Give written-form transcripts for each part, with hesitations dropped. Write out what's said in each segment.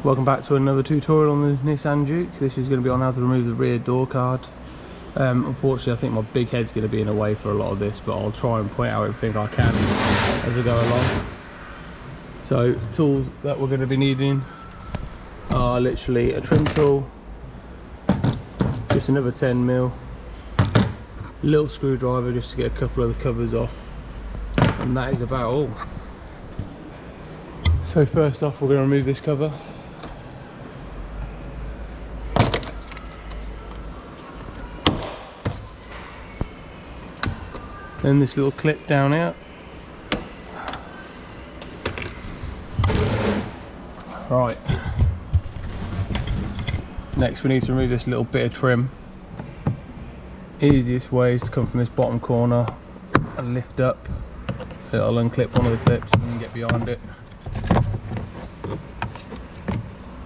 Welcome back to another tutorial on the Nissan Juke. This is going to be on how to remove the rear door card. Unfortunately, I think my big head's going to be in the way for a lot of this, but I'll try and point out everything I can as I go along. So, tools that we're going to be needing are literally a trim tool, just another 10mm, a little screwdriver just to get a couple of the covers off, and that is about all. So first off, we're going to remove this cover. Then this little clip down here. Right. Next we need to remove this little bit of trim. Easiest way is to come from this bottom corner and lift up. It'll unclip one of the clips and you can get behind it.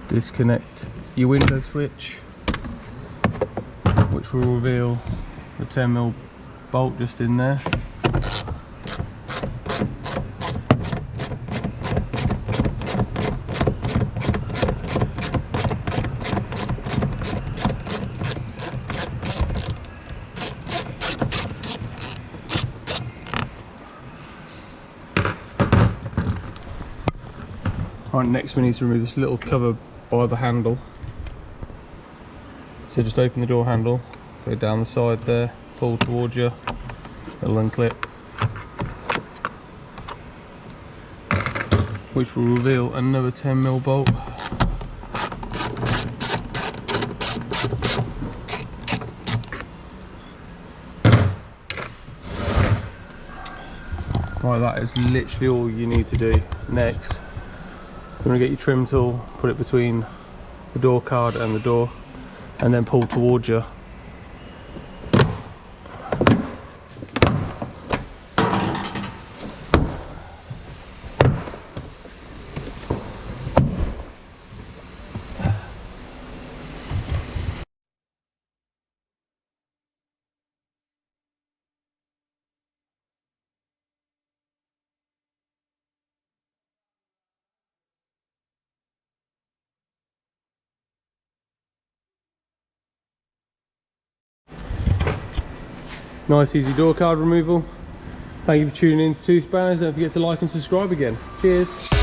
Disconnect your window switch, which will reveal the 10mm bolt just in there. Right, next we need to remove this little cover by the handle. So just open the door handle, go down the side there, pull towards you, it'll unclip, which will reveal another 10mm bolt. Right, that is literally all you need to do. Next, you're going to get your trim tool, put it between the door card and the door, and then pull towards you. Nice easy door card removal. Thank you for tuning in to Two Spanners. Don't forget to like and subscribe again. Cheers.